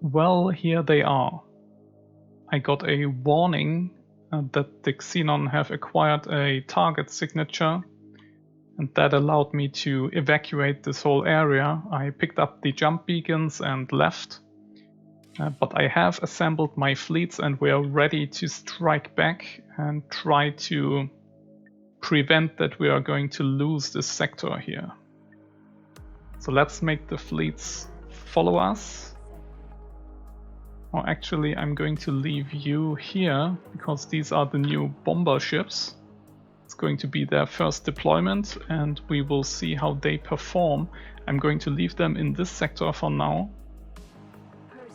Well, here they are. I got a warning that the Xenon have acquired a target signature, and that allowed me to evacuate this whole area. I picked up the jump beacons and left, but I have assembled my fleets and we are ready to strike back and try to prevent that we are going to lose this sector here. So let's make the fleets follow us. Or actually, I'm going to leave you here because these are the new bomber ships. It's going to be their first deployment and we will see how they perform. I'm going to leave them in this sector for now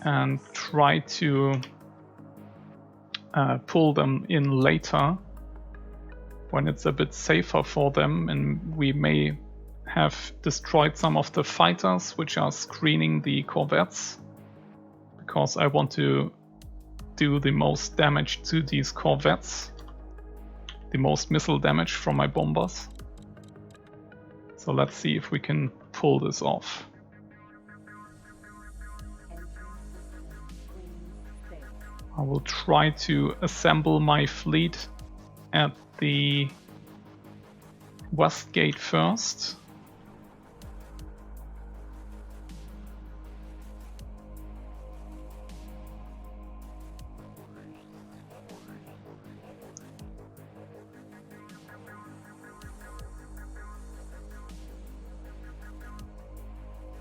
and try to pull them in later when it's a bit safer for them, and we may have destroyed some of the fighters which are screening the corvettes, because I want to do the most damage to these corvettes, the most missile damage from my bombers. So let's see if we can pull this off. I will try to assemble my fleet at the west gate first.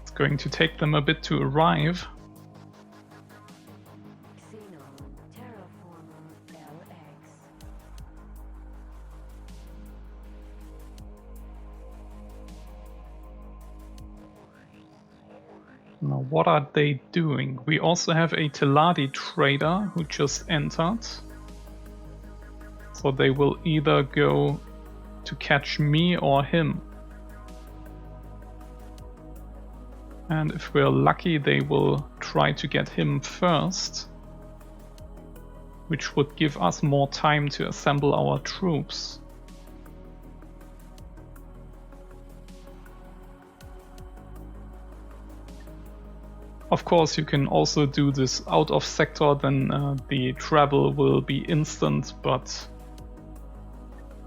It's going to take them a bit to arrive. Now, what are they doing? We also have a Teladi trader who just entered. So they will either go to catch me or him. And if we're lucky, they will try to get him first, which would give us more time to assemble our troops. Of course, you can also do this out of sector, then the travel will be instant, but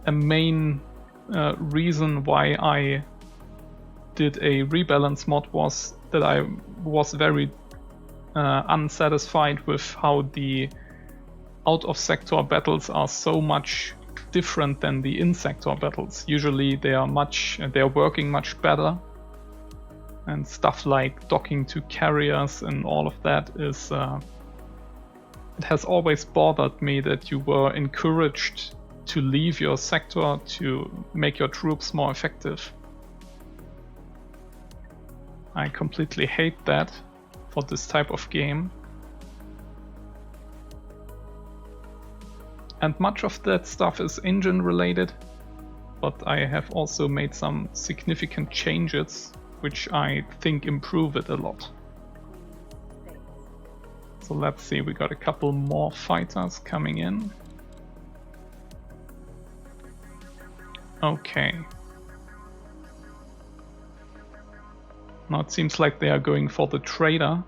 a main reason why I did a rebalance mod was that I was very unsatisfied with how the out of sector battles are so much different than the in sector battles. Usually they are working much better. And stuff like docking to carriers and all of that is... it has always bothered me that you were encouraged to leave your sector to make your troops more effective. I completely hate that for this type of game. And much of that stuff is engine related, but I have also made some significant changes which I think improve it a lot. So let's see, we got a couple more fighters coming in. Okay. Now it seems like they are going for the trader.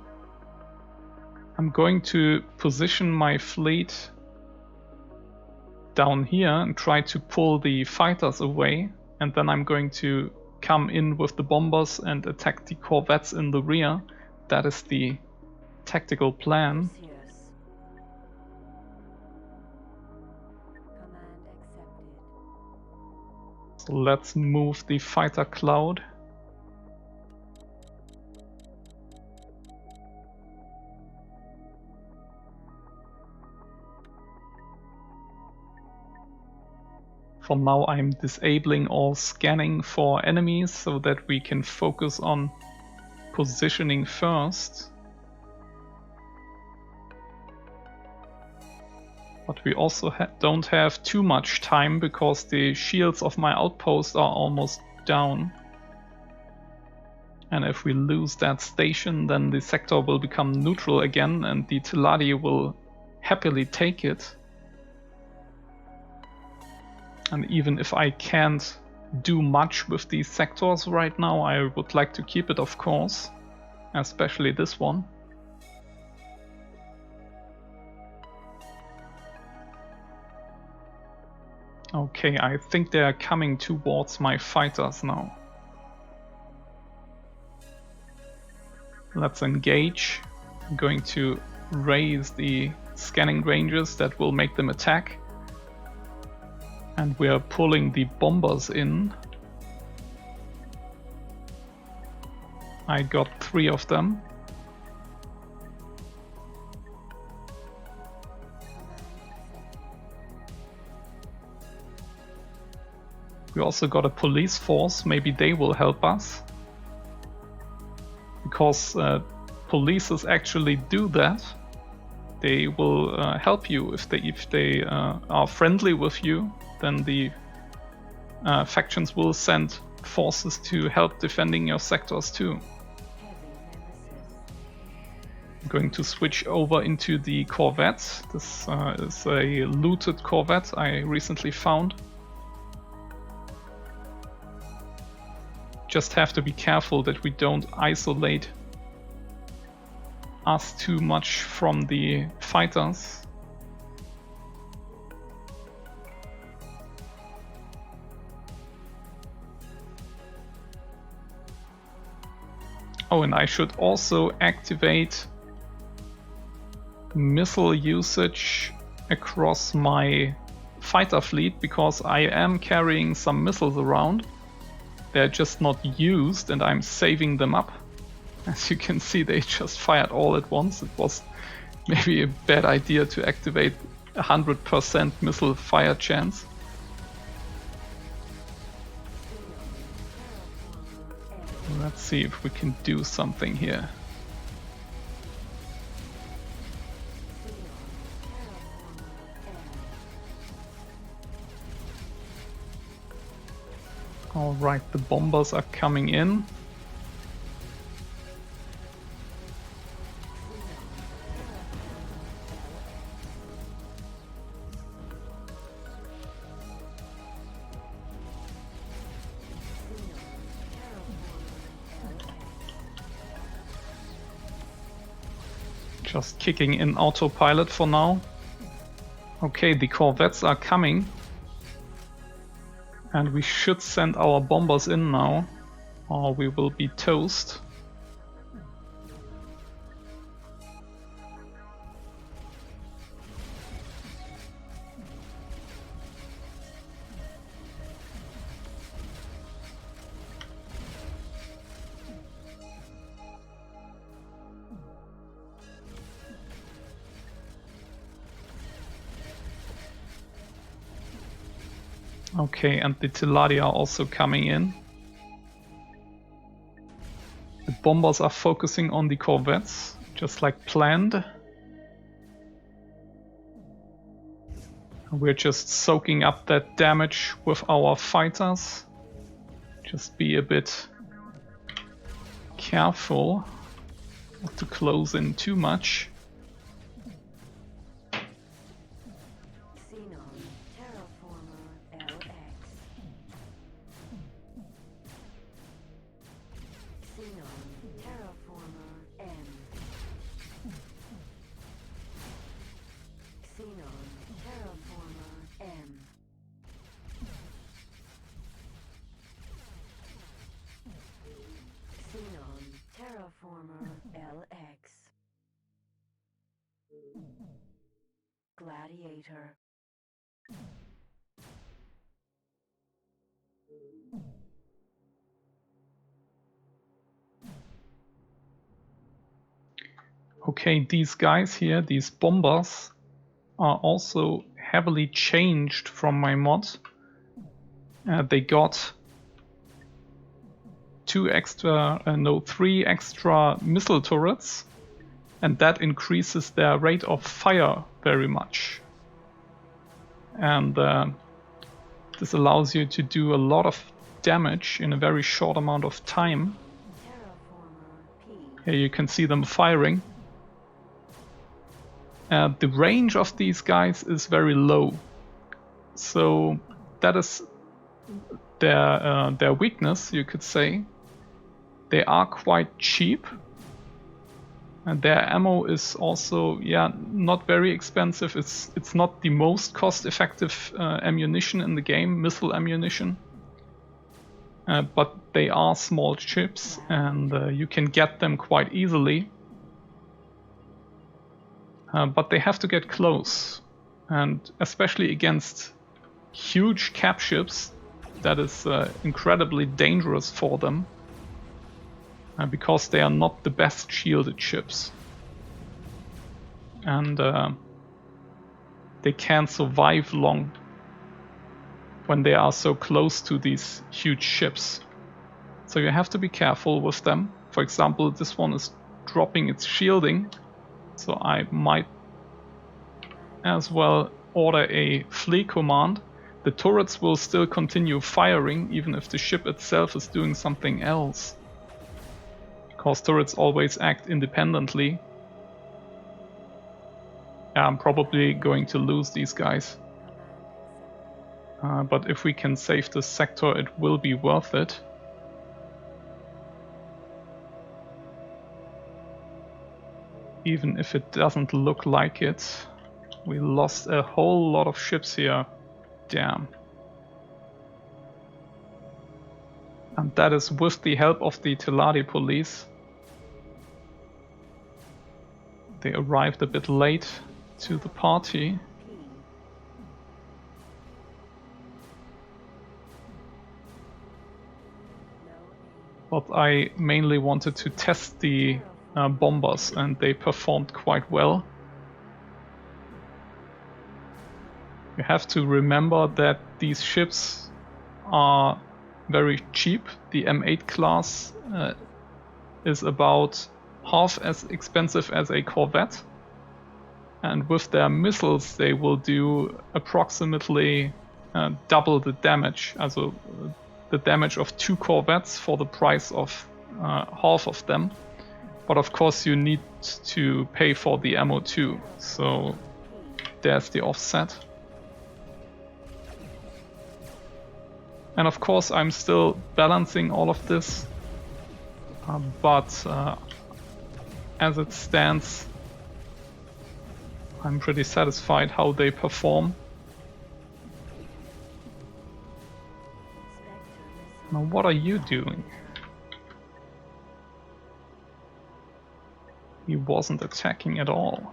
I'm going to position my fleet down here and try to pull the fighters away, and then I'm going to come in with the bombers and attack the corvettes in the rear. That is the tactical plan. So let's move the fighter cloud. For now I'm disabling all scanning for enemies so that we can focus on positioning first. But we also don't have too much time because the shields of my outpost are almost down. And if we lose that station, then the sector will become neutral again and the Teladi will happily take it. And even if I can't do much with these sectors right now, I would like to keep it, of course, especially this one. Okay, I think they are coming towards my fighters now. Let's engage. I'm going to raise the scanning ranges that will make them attack. And we are pulling the bombers in. I got 3 of them. We also got a police force, maybe they will help us. Because polices actually do that. They will help you if they are friendly with you, then the factions will send forces to help defending your sectors too. I'm going to switch over into the corvettes. This is a looted corvette I recently found. Just have to be careful that we don't isolate us too much from the fighters. Oh, and I should also activate missile usage across my fighter fleet, because I am carrying some missiles around. They're just not used and I'm saving them up. As you can see, they just fired all at once. It was maybe a bad idea to activate 100% missile fire chance. Let's see if we can do something here. Alright, the bombers are coming in. Just kicking in autopilot for now. Okay, the corvettes are coming. And we should send our bombers in now, or we will be toast. Okay, and the Teladi are also coming in. The bombers are focusing on the corvettes, just like planned. We're just soaking up that damage with our fighters. Just be a bit careful not to close in too much. Gladiator. Okay, these guys here, these bombers, are also heavily changed from my mod. They got 3 extra missile turrets, and that increases their rate of fire very much. And this allows you to do a lot of damage in a very short amount of time. Here you can see them firing. The range of these guys is very low, so that is their weakness, you could say. They are quite cheap, And their ammo is also, yeah, not very expensive. It's not the most cost-effective ammunition in the game, missile ammunition. But they are small chips, and you can get them quite easily. But they have to get close, and especially against huge cap ships, that is incredibly dangerous for them. Because they are not the best shielded ships. And they can't survive long when they are so close to these huge ships. So you have to be careful with them. For example, this one is dropping its shielding, so I might as well order a flee command. The turrets will still continue firing even if the ship itself is doing something else. Because turrets always act independently. Yeah, I'm probably going to lose these guys. But if we can save this sector, it will be worth it. Even if it doesn't look like it. We lost a whole lot of ships here. Damn. And that is with the help of the Teladi police. They arrived a bit late to the party. But I mainly wanted to test the bombers, and they performed quite well. You have to remember that these ships are very cheap. The M8 class is about half as expensive as a corvette, and with their missiles they will do approximately double the damage, also the damage of 2 corvettes for the price of half of them. But of course you need to pay for the ammo too, so there's the offset. And of course I'm still balancing all of this, but as it stands, I'm pretty satisfied how they perform. Now what are you doing? He wasn't attacking at all.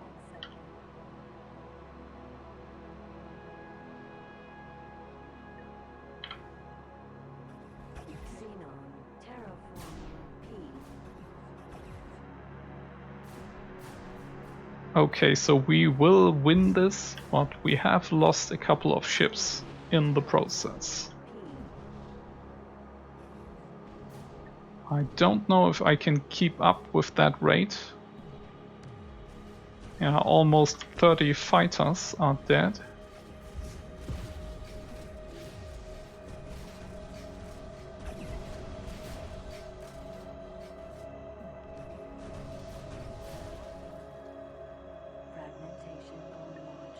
Okay, so we will win this, but we have lost a couple of ships in the process. I don't know if I can keep up with that rate. Yeah, almost 30 fighters are dead.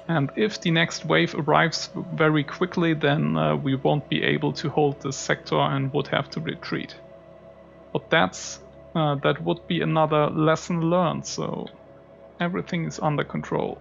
And if the next wave arrives very quickly, then we won't be able to hold this sector and would have to retreat. But that would be another lesson learned, so everything is under control.